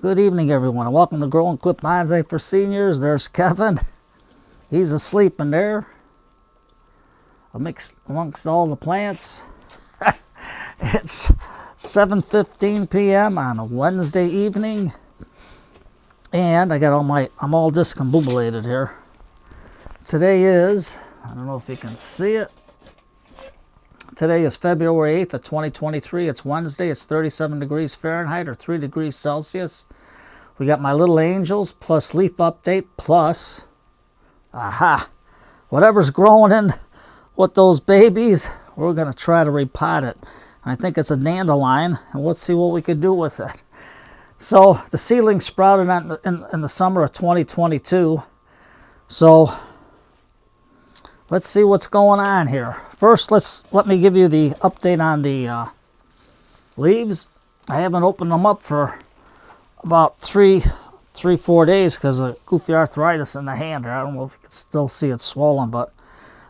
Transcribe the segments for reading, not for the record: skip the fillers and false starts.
Good evening, everyone, and welcome to Growing Clip Bonsai for Seniors. There's Kevin. He's asleep in there amongst all the plants. It's 7:15 p.m. on a Wednesday evening, and I'm all discombobulated here. Today is, I don't know if you can see it, today is February 8th of 2023. It's Wednesday. It's 37 degrees Fahrenheit or 3 degrees Celsius. We got my little angels plus leaf update plus, whatever's growing in with those babies, we're going to try to repot it. I think it's a dandelion, and let's see what we could do with it. So the seedling sprouted in the summer of 2022. So let's see what's going on here. First, let me give you the update on the leaves. I haven't opened them up for about 4 days because of goofy arthritis in the hand here. I don't know if you can still see it swollen, but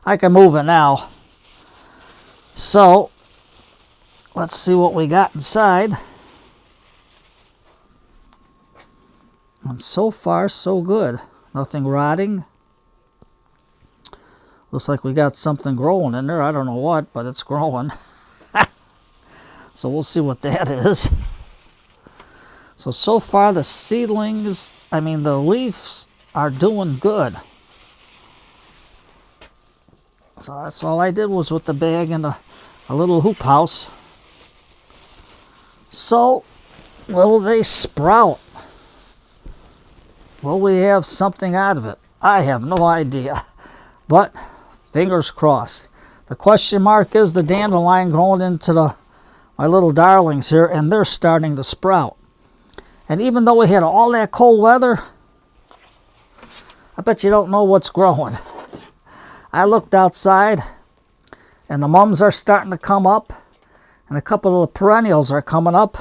I can move it now. So let's see what we got inside. And so far, so good. Nothing rotting. Looks like we got something growing in there. I don't know what, but it's growing. So we'll see what that is. So far the seedlings, the leaves are doing good. So that's all I did was with the bag and a little hoop house. So, will they sprout? Will we have something out of it? I have no idea. But, fingers crossed. The question mark is the dandelion growing into my little darlings here, and they're starting to sprout. And even though we had all that cold weather, I bet you don't know what's growing. I looked outside, and the mums are starting to come up, and a couple of the perennials are coming up,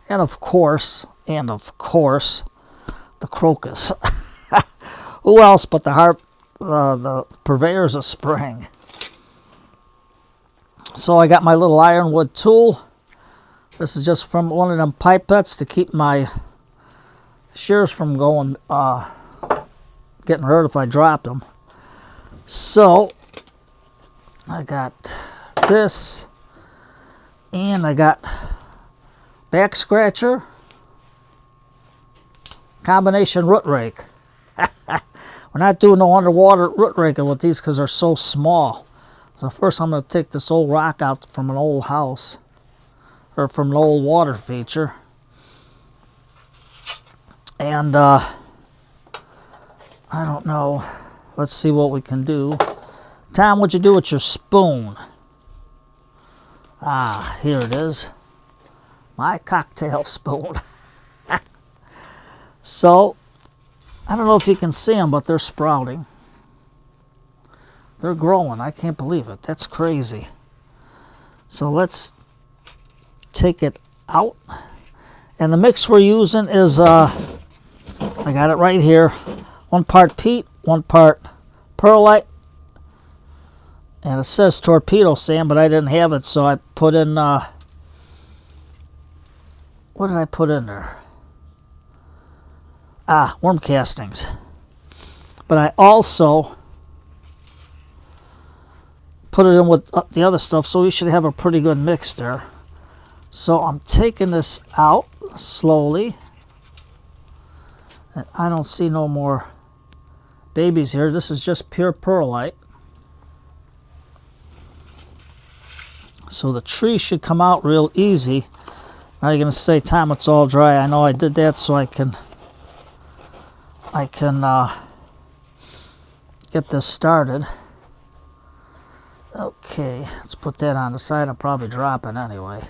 and of course, the crocus. Who else but the purveyors of spring? So I got my little ironwood tool. This is just from one of them pipettes to keep my shears from getting hurt if I drop them. So I got this, and I got back scratcher, combination root rake. We're not doing no underwater root raking with these because they're so small. So first I'm going to take this old rock out from an old house, or from an old water feature. And I don't know. Let's see what we can do. Tom, what'd you do with your spoon? Here it is. My cocktail spoon. So, I don't know if you can see them, but they're sprouting. They're growing. I can't believe it. That's crazy. So let's take it out. And the mix we're using is, I got it right here. 1 part peat, 1 part perlite. And it says torpedo sand, but I didn't have it, so I put in, what did I put in there? Worm castings. But I also put it in with the other stuff, so we should have a pretty good mix there. So I'm taking this out slowly. And I don't see no more babies here. This is just pure perlite. So the tree should come out real easy. Now you're going to say, Tom, it's all dry. I know I did that so I can get this started. Okay, let's put that on the side. I'll probably drop it anyway.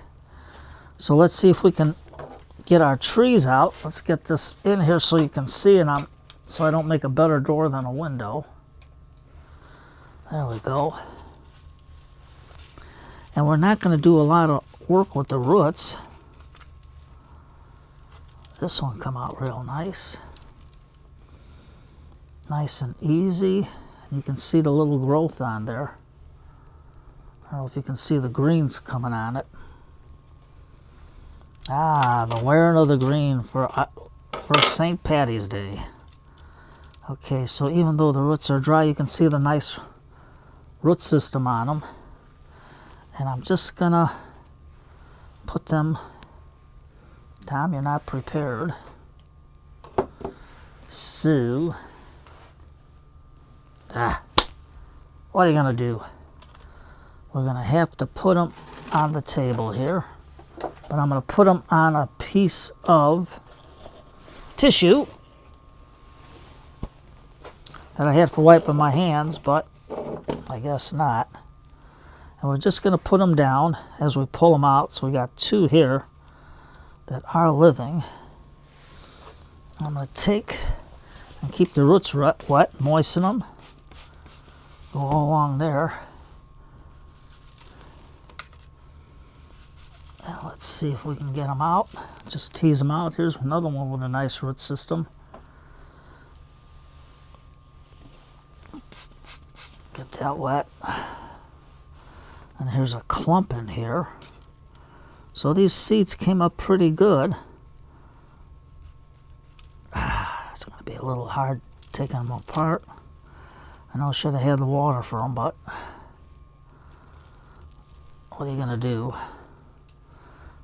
So let's see if we can get our trees out. Let's get this in here so you can see it, so I don't make a better door than a window. There we go. And we're not going to do a lot of work with the roots. This one come out real nice. Nice and easy. You can see the little growth on there. I don't know if you can see the greens coming on it. The wearing of the green for for St. Patty's Day. Okay, so even though the roots are dry, you can see the nice root system on them. And I'm just gonna put them. Tom, you're not prepared. So, what are you gonna do? We're gonna have to put them on the table here, but I'm gonna put them on a piece of tissue that I had for wiping my hands, but I guess not. And we're just gonna put them down as we pull them out. So we got two here that are living. I'm gonna take and keep the roots wet, moisten them, go all along there. And let's see if we can get them out. Just tease them out. Here's another one with a nice root system. Get that wet. And here's a clump in here. So these seeds came up pretty good. It's going to be a little hard taking them apart. I know I should have had the water for them, but what are you going to do?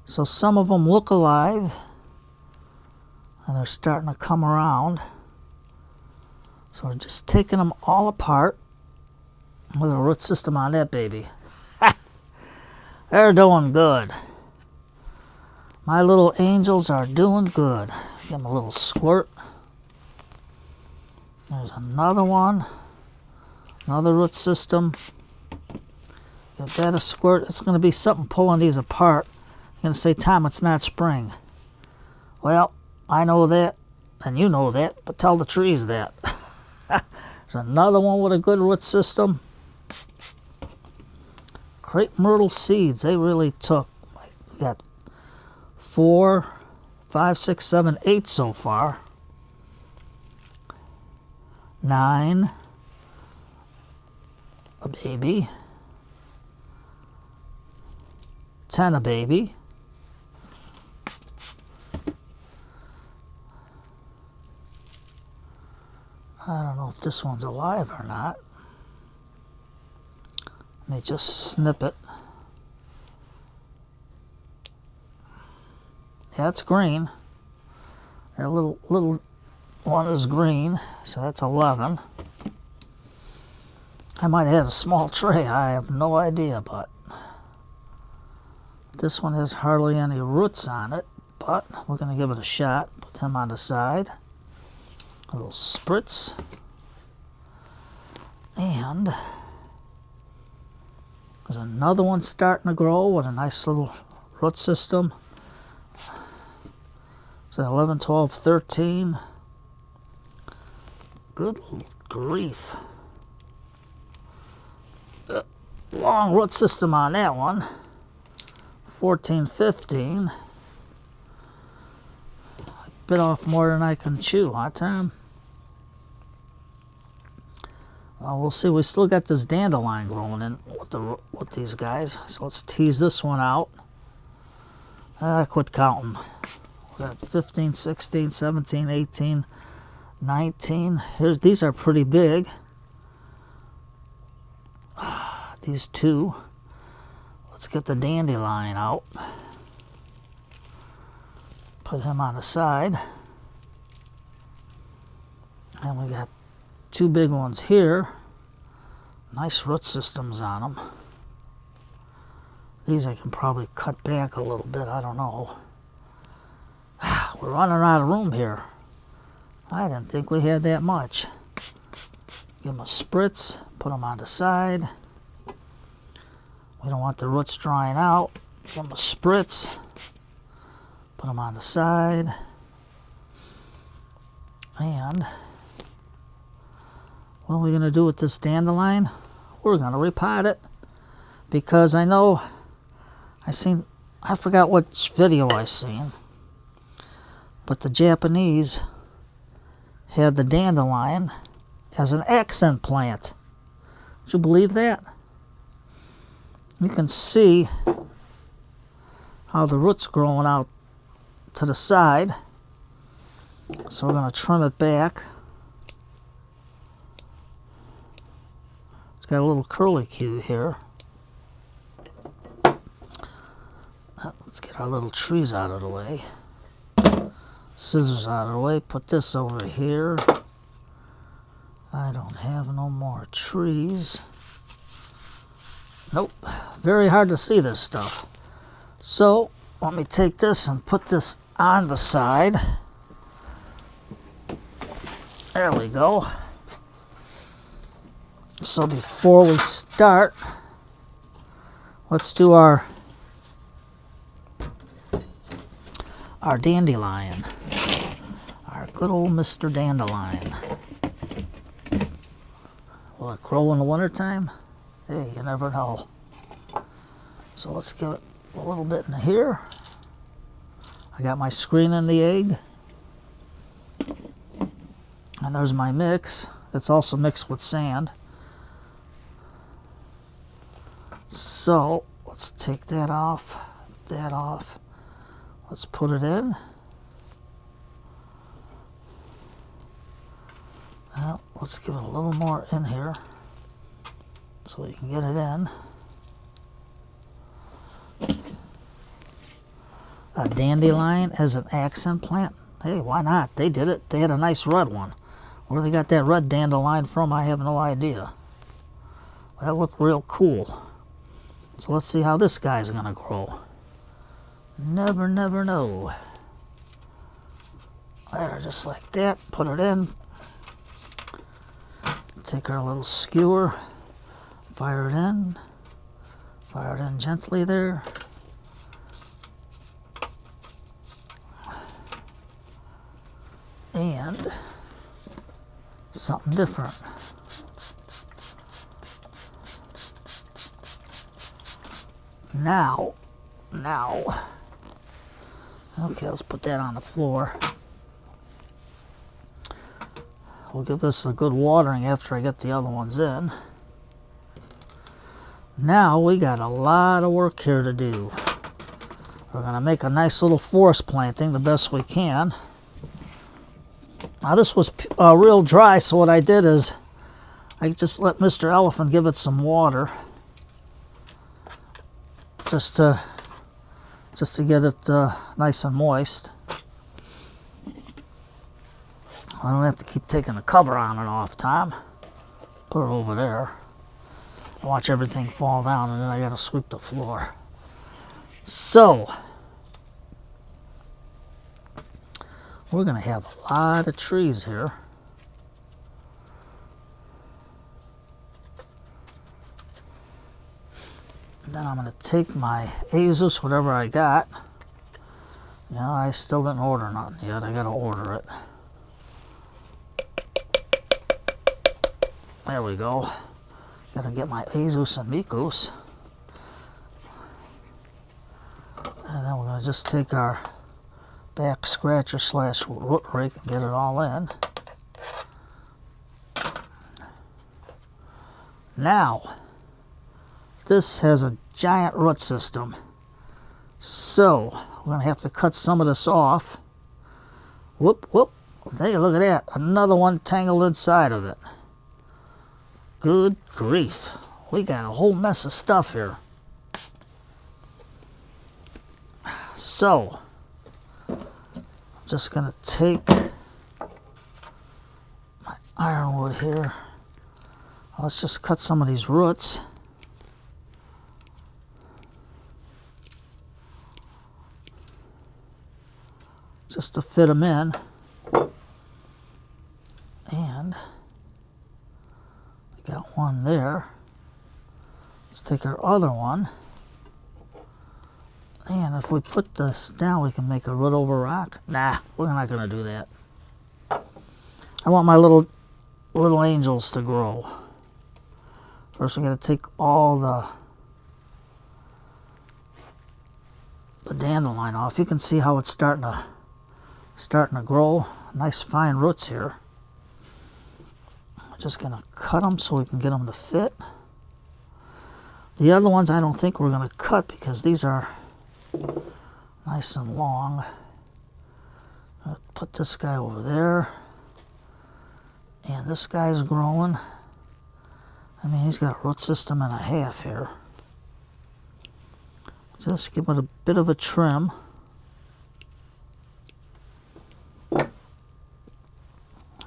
So some of them look alive, and they're starting to come around. So we're just taking them all apart. Look at the root system on that baby. They're doing good. My little angels are doing good. Give them a little squirt. There's another one. Another root system. Give that a squirt. It's going to be something pulling these apart. You're going to say, Tom, it's not spring. Well, I know that, and you know that, but tell the trees that. There's another one with a good root system. Crape Myrtle seeds, they really took. We got 4, 5, 6, 7, 8 so far. 9. A baby. 10 a baby. I don't know if this one's alive or not. Let me just snip it. Yeah, it's green. That little one is green, so that's 11. I might have had a small tray, I have no idea, but this one has hardly any roots on it, but we're going to give it a shot. Put him on the side. A little spritz. And there's another one starting to grow with a nice little root system. So 11, 12, 13. Good grief. Long root system on that one. 14, 15. I bit off more than I can chew, huh, Tom? Well, we'll see. We still got this dandelion growing in with these guys. So let's tease this one out. I quit counting. We got 15, 16, 17, 18, 19. These are pretty big. These two. Let's get the dandelion out. Put him on the side. And we got 2 big ones here. Nice root systems on them. These I can probably cut back a little bit. I don't know. We're running out of room here. I didn't think we had that much. Give them a spritz. Put them on the side. We don't want the roots drying out. Give them a spritz. Put them on the side. And what are we going to do with this dandelion? We're going to repot it. Because I know I forgot which video I seen. But the Japanese had the dandelion as an accent plant. Did you believe that? You can see how the roots growing out to the side. So we're going to trim it back. It's got a little curlicue here. Let's get our little trees out of the way. Scissors out of the way. Put this over here. I don't have no more trees. Nope. Very hard to see this stuff. So let me take this and put this on the side. There we go. So before we start, let's do our dandelion. Our good old Mr. Dandelion. Will it grow in the wintertime? Hey, you never know. So let's give it a little bit in here. I got my screen in the egg. And there's my mix. It's also mixed with sand. So let's take that off, Let's put it in. Well, let's give it a little more in here so we can get it in. A dandelion as an accent plant. Hey, why not? They did it. They had a nice red one. Where they got that red dandelion from, I have no idea. That looked real cool. So let's see how this guy's going to grow. Never know. There, just like that. Put it in. Take our little skewer. Fire it in. Fire it in gently there. And something different. Now, okay, let's put that on the floor. We'll give this a good watering after I get the other ones in. Now we got a lot of work here to do. We're going to make a nice little forest planting the best we can. Now this was real dry, so what I did is I just let Mr. Elephant give it some water. Just to get it nice and moist. I don't have to keep taking the cover on and off, Tom. Put it over there. Watch everything fall down, and then I gotta sweep the floor. So, we're gonna have a lot of trees here. And then I'm going to take my Azus, whatever I got. Yeah, I still didn't order nothing yet. I got to order it. There we go. Got to get my Azus and Mikus. And then we're going to just take our back scratcher / root rake and get it all in. Now, this has a giant root system, so we're going to have to cut some of this off. Whoop. Hey, look at that. Another one tangled inside of it. Good grief. We got a whole mess of stuff here. So, I'm just going to take my ironwood here. Let's just cut some of these roots. Just to fit them in. And I got one there. Let's take our other one. And if we put this down, we can make a root over rock. Nah, we're not going to do that. I want my little angels to grow. First, we got to take all the dandelion off. You can see how it's starting to grow. Nice fine roots here. I'm just going to cut them so we can get them to fit. The other ones I don't think we're going to cut because these are nice and long. I'll put put this guy over there. And this guy's growing. I mean, he's got a root system and a half here. Just give it a bit of a trim.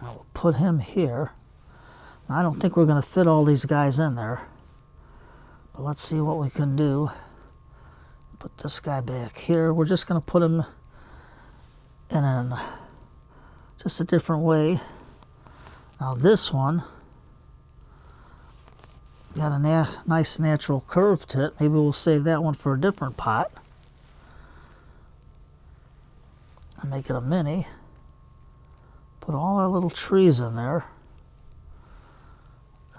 I'll put him here. Now, I don't think we're going to fit all these guys in there. But let's see what we can do. Put this guy back here. We're just going to put him in just a different way. Now this one got a nice natural curve to it. Maybe we'll save that one for a different pot. And make it a mini. Put all our little trees in there.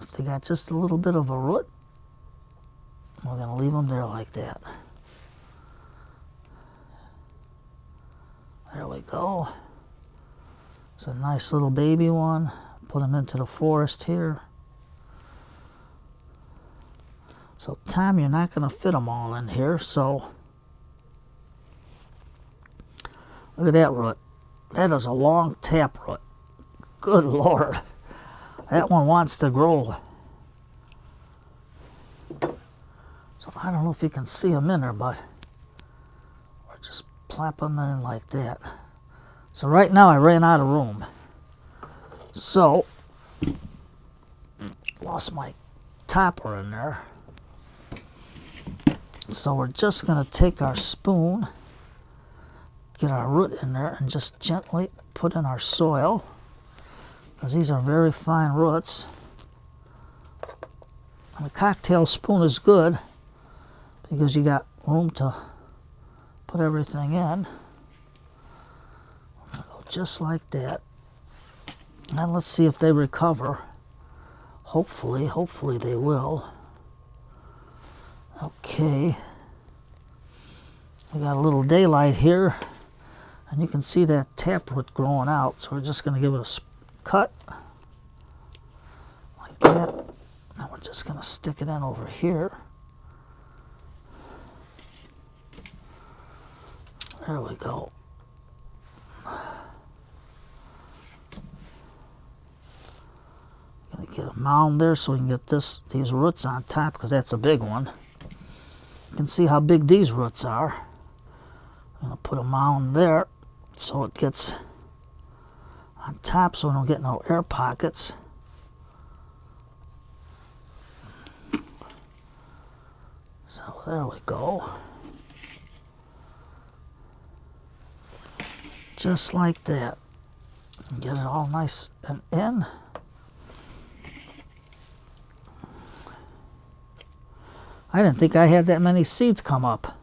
If they got just a little bit of a root, we're going to leave them there like that. There we go. It's a nice little baby one. Put them into the forest here. So Tom, you're not going to fit them all in here, so look at that root. That is a long tap root. Good Lord. That one wants to grow. So I don't know if you can see them in there, but we'll just plop them in like that. So right now I ran out of room. So, lost my topper in there. So we're just going to take our spoon, get our root in there, and just gently put in our soil, because these are very fine roots. And the cocktail spoon is good because you got room to put everything in. I'm going to go just like that. And let's see if they recover. Hopefully they will. Okay. We got a little daylight here, and you can see that taproot growing out. So we're just going to give it a cut like that. Now we're just going to stick it in over here. There we go. Gonna get a mound there so we can get these roots on top, because that's a big one. You can see how big these roots are. I'm gonna put a mound there so it gets on top, so we don't get no air pockets. So there we go. Just like that. Get it all nice and in. I didn't think I had that many seeds come up.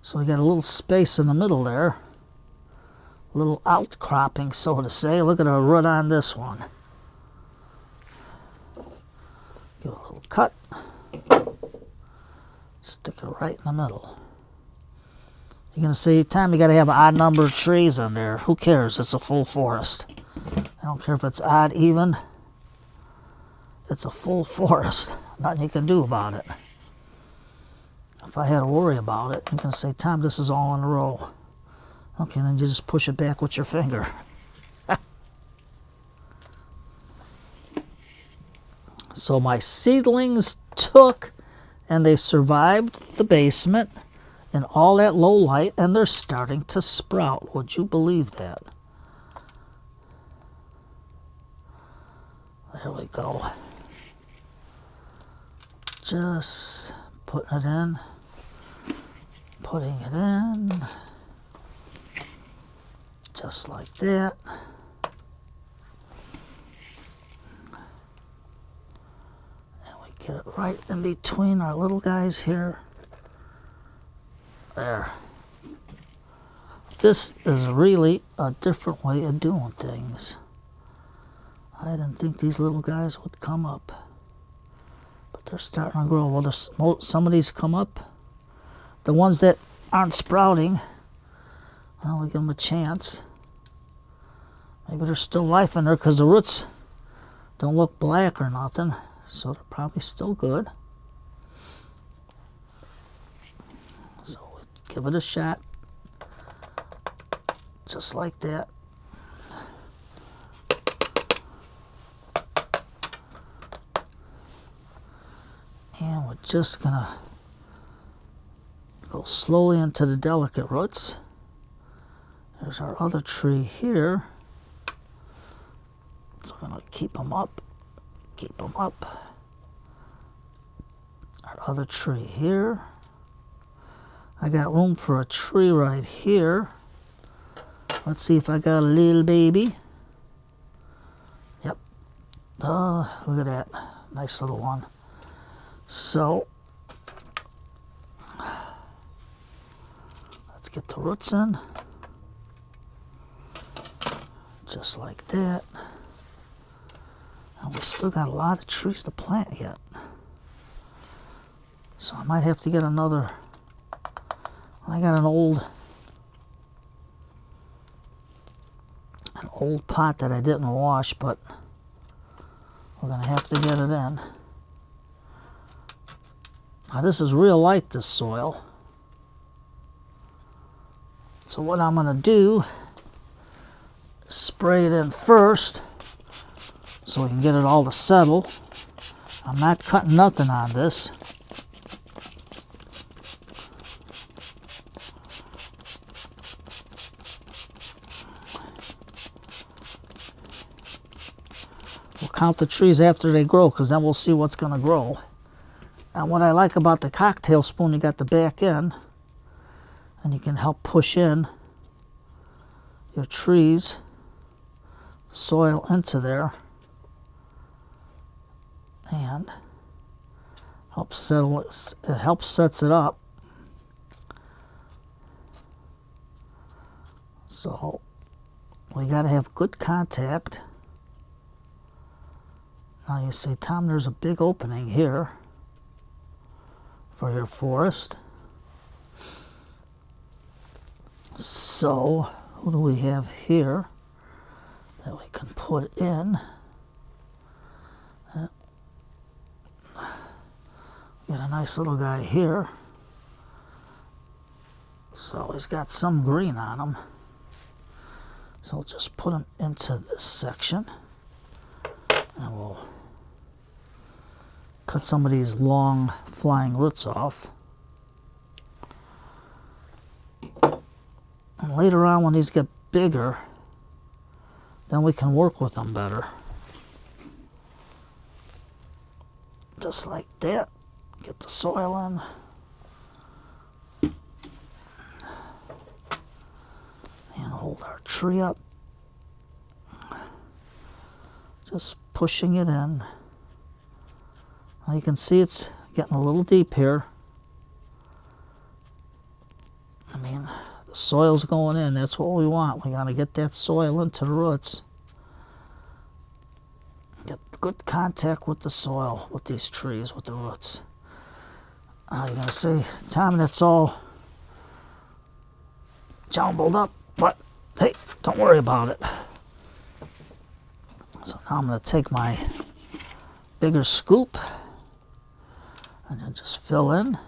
So we got a little space in the middle there. A little outcropping, so to say. Look at our root on this one. Give it a little cut. Stick it right in the middle. You're going to say, Tom, you got to have an odd number of trees in there. Who cares? It's a full forest. I don't care if it's odd, even. It's a full forest. Nothing you can do about it. If I had to worry about it, you're going to say, Tom, this is all in a row. Okay, then you just push it back with your finger. So my seedlings took and they survived the basement and all that low light, and they're starting to sprout. Would you believe that? There we go. Just putting it in, putting it in, just like that. And we get it right in between our little guys here. There. This is really a different way of doing things. I didn't think these little guys would come up. But they're starting to grow. Well, some of these come up. The ones that aren't sprouting, well, we give them a chance. Maybe there's still life in there because the roots don't look black or nothing. So they're probably still good. So we give it a shot. Just like that. And we're just gonna go slowly into the delicate roots. There's our other tree here. So we're gonna keep them up, keep them up. Our other tree here. I got room for a tree right here. Let's see if I got a little baby. Yep. Oh, look at that. Nice little one. So, let's get the roots in. Just like that. And we still got a lot of trees to plant yet. So I might have to get another. I got an old pot that I didn't wash, but we're gonna have to get it in. Now this is real light, this soil. So what I'm gonna do is spray it in first so we can get it all to settle. I'm not cutting nothing on this. We'll count the trees after they grow, because then we'll see what's gonna grow. And what I like about the cocktail spoon, you got the back end, and you can help push in your trees, soil into there, and helps settle it. It helps sets it up. So we got to have good contact. Now you say, Tom, there's a big opening here for your forest. So, who do we have here that we can put in? Got a nice little guy here. So he's got some green on him. So we'll just put him into this section. And we'll cut some of these long flying roots off. And later on, when these get bigger, then we can work with them better. Just like that. Get the soil in. And hold our tree up. Just pushing it in. Now you can see it's getting a little deep here. I mean, the soil's going in. That's what we want. We got to get that soil into the roots. Get good contact with the soil, with these trees, with the roots. You're going to say, Tom, that's all jumbled up, but hey, don't worry about it. So now I'm going to take my bigger scoop and then just fill in.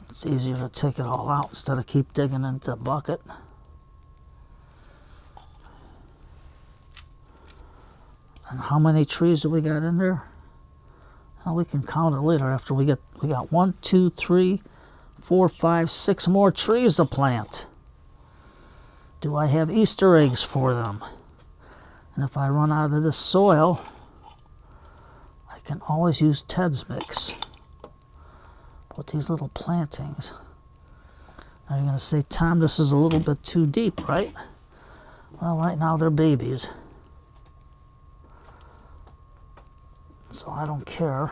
It's easier to take it all out instead of keep digging into the bucket. And how many trees do we got in there? Well, we can count it later after we got 1, 2, 3, 4, 5, 6 more trees to plant. Do I have Easter eggs for them? And if I run out of this soil, I can always use Ted's mix with these little plantings. Now you're going to say, Tom, this is a little bit too deep, right? Well, right now they're babies. So I don't care.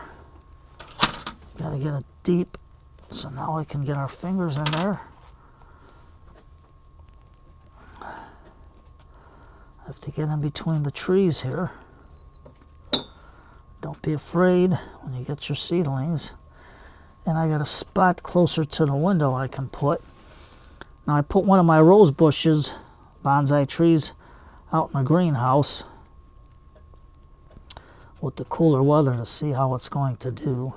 Got to get it deep. So now we can get our fingers in there. I have to get in between the trees here. Don't be afraid when you get your seedlings. And I got a spot closer to the window I can put. Now I put one of my rose bushes, bonsai trees, out in the greenhouse with the cooler weather to see how it's going to do.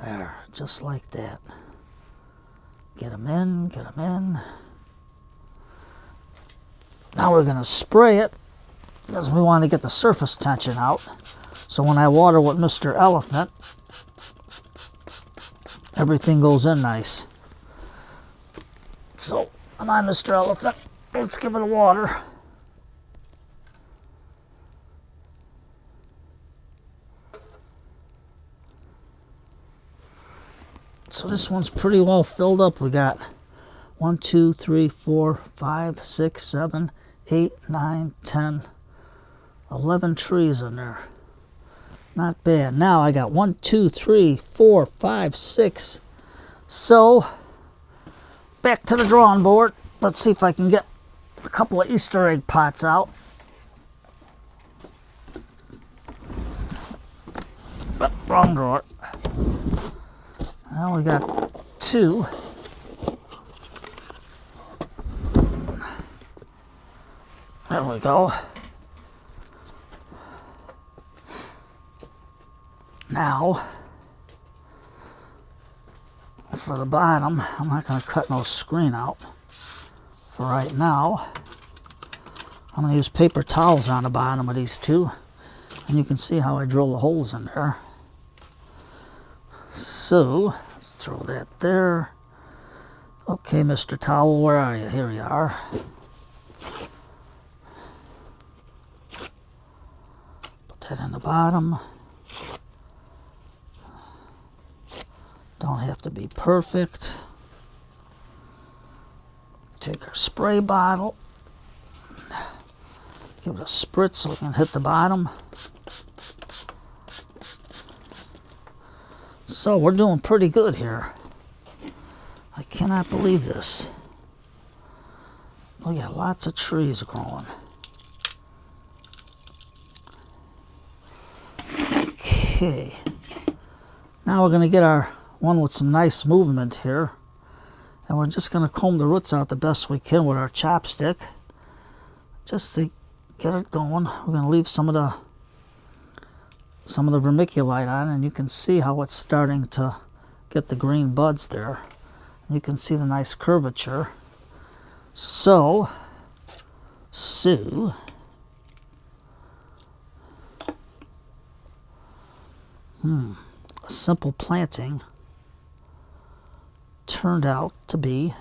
There, just like that. Get them in, get them in. Now we're going to spray it because we want to get the surface tension out. So when I water with Mr. Elephant, everything goes in nice. So, come on, Mr. Elephant. Let's give it a water. So this one's pretty well filled up. We got 1, 2, 3, 4, 5, 6, 7, 8, 9, 10, 11 trees in there. Not bad. Now I got 1, 2, 3, 4, 5, 6. So, back to the drawing board. Let's see if I can get a couple of Easter egg pots out. Oh, wrong drawer. Now we got 2. There we go. Now, for the bottom, I'm not going to cut no screen out. For right now, I'm going to use paper towels on the bottom of these 2. And you can see how I drill the holes in there. So, let's throw that there. Okay, Mr. Towel, where are you? Here you are. Put that in the bottom. Don't have to be perfect. Take our spray bottle. Give it a spritz so we can hit the bottom. So we're doing pretty good here. I cannot believe this. We got lots of trees growing. Okay. Now we're going to get our one with some nice movement here. And we're just going to comb the roots out the best we can with our chopstick. Just to get it going. We're going to leave some of the vermiculite on, and you can see how it's starting to get the green buds there. You can see the nice curvature. So, a simple planting turned out to be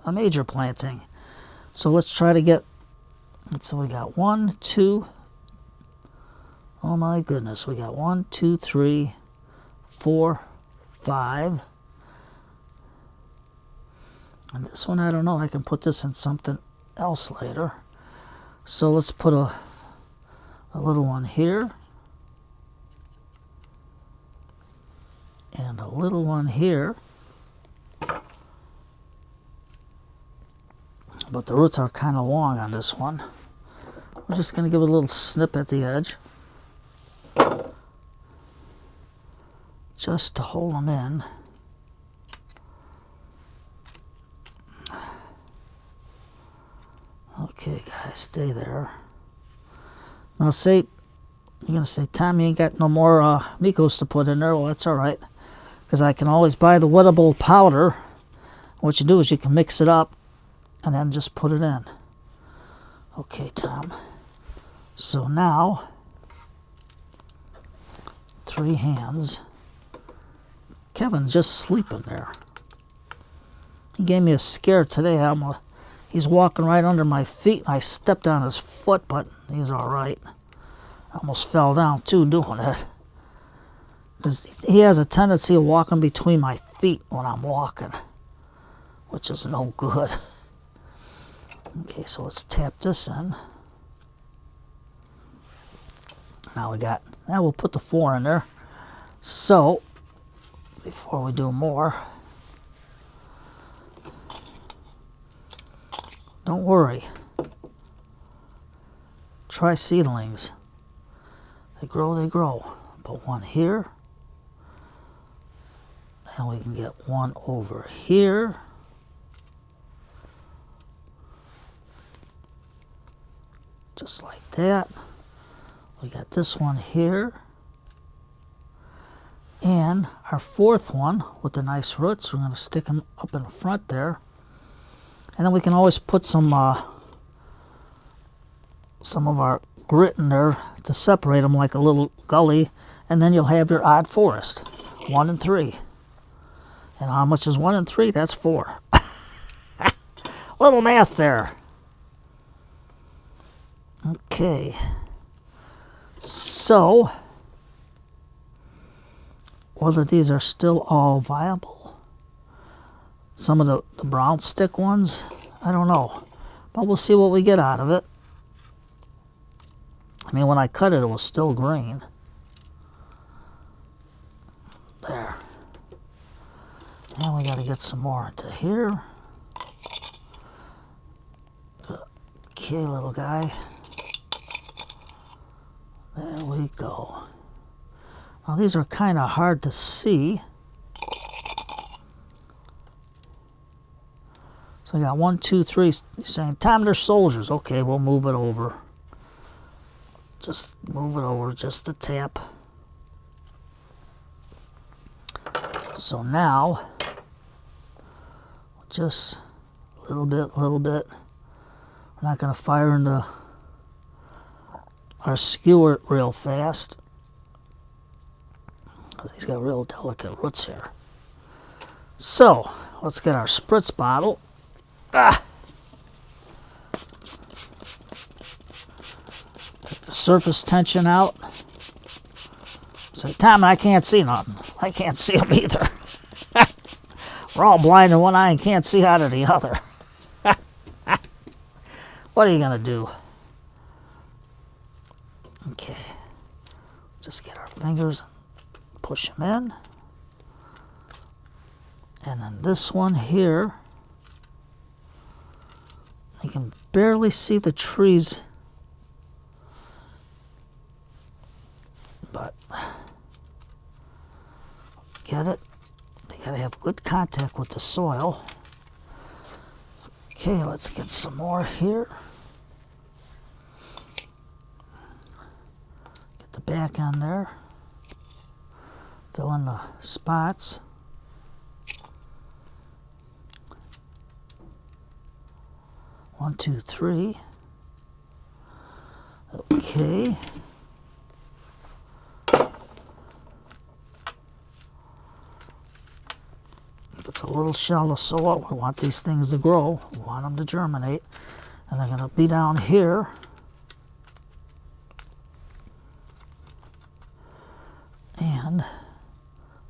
a major planting. So let's try to get, so we got 1, 2, oh my goodness, we got 1, 2, 3, 4, 5. And this one, I don't know, I can put this in something else later. So let's put a little one here. And a little one here. But the roots are kind of long on this one. We're just going to give it a little snip at the edge. Just to hold them in. Okay, guys, stay there. Now, you're going to say, Tom, you ain't got no more Micos to put in there. Well, that's all right, because I can always buy the wettable powder. What you do is you can mix it up and then just put it in. Okay, Tom. So now, 3 hands. Kevin's just sleeping there. He gave me a scare today. He's walking right under my feet, and I stepped on his foot, but he's all right. I almost fell down, too, doing it. Because he has a tendency of walking between my feet when I'm walking, which is no good. Okay, so let's tap this in. Now we'll put the 4 in there. So, before we do more, don't worry. Try seedlings. They grow. Put one here. And we can get one over here. Just like that. We got this one here. And our fourth one with the nice roots, we're going to stick them up in the front there. And then we can always put some of our grit in there to separate them like a little gully. And then you'll have your odd forest, 1 and 3. And how much is 1 and 3? That's 4. Little math there. Okay. So, whether these are still all viable. Some of the brown stick ones, I don't know. But we'll see what we get out of it. I mean, when I cut it, it was still green. There. And we got to get some more into here. Okay, little guy. There we go. Now these are kind of hard to see. So I got 1, 2, 3. You're saying, Tom, they're soldiers. Okay, we'll move it over. Just move it over just a tap. So now, just a little bit. We're not going to fire into our skewer real fast. He's got real delicate roots here. So, let's get our spritz bottle. Take the surface tension out. Say, Tom, I can't see nothing. I can't see them either. We're all blind in one eye and can't see out of the other. What are you going to do? Okay. Just get our fingers, push them in. And then this one here, you can barely see the trees. But, get it? They got to have good contact with the soil. Okay, let's get some more here. Get the back on there. Fill in the spots. One, two, three. Okay. If it's a little shallow, so what? We want these things to grow. We want them to germinate. And they're going to be down here. And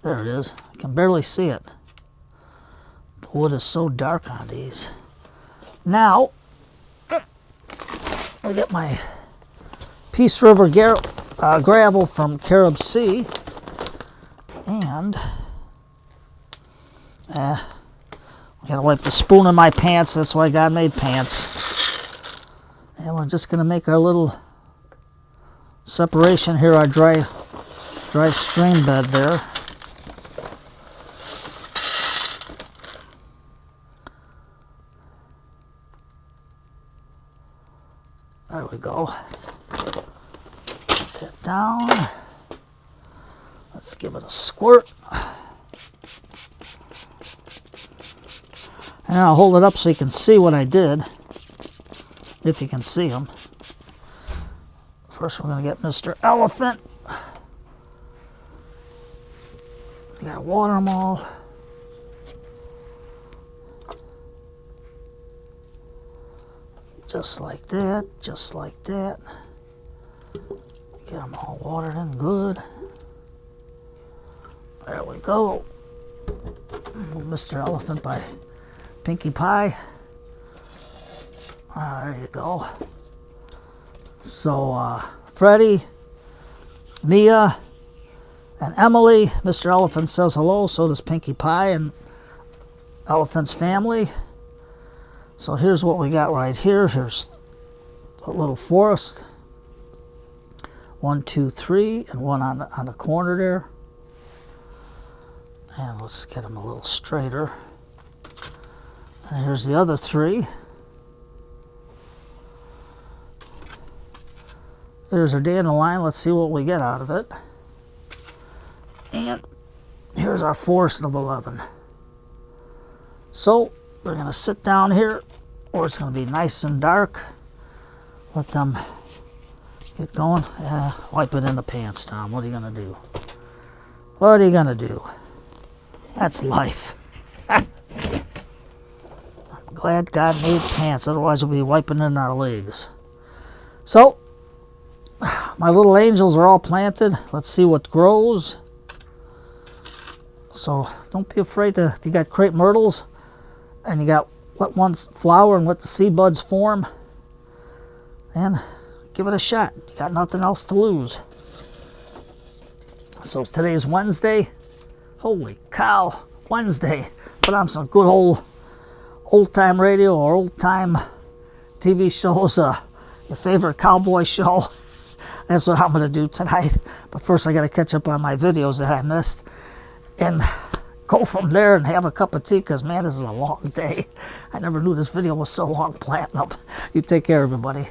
there it is. I can barely see it. The wood is so dark on these. Now, I get my Peace River gravel from Carib Sea. And I gotta wipe the spoon in my pants. That's why God made pants. And we're just gonna make our little separation here, our dry stream bed there. There we go. Put that down. Let's give it a squirt. And I'll hold it up so you can see what I did, if you can see them. First we're going to get Mr. Elephant. You got to water them all. Just like that, just like that. Get them all watered in good. There we go. Move Mr. Elephant by Pinkie Pie. There you go. So, Freddie, Mia, and Emily. Mr. Elephant says hello, so does Pinkie Pie and Elephant's family. So here's what we got right here. Here's a little forest. 1, 2, 3, and one on the corner there. And let's get them a little straighter. And here's the other 3. There's our dandelion. Let's see what we get out of it. And there's our forest of 11. So we're going to sit down here, or it's going to be nice and dark. Let them get going. Wipe it in the pants, Tom. What are you going to do? What are you going to do? That's life. I'm glad God made pants, otherwise we'll be wiping in our legs. So, my little angels are all planted. Let's see what grows. So, don't be afraid to, if you got crepe myrtles, and you got, let one flower and let the seed buds form, and give it a shot. You got nothing else to lose. So today's Wednesday. Holy cow, Wednesday. Put on some good old-time radio or old-time TV shows. Your favorite cowboy show. That's what I'm going to do tonight. But first I got to catch up on my videos that I missed. And go from there and have a cup of tea, because man, this is a long day. I never knew this video was so long planting them. You take care, everybody.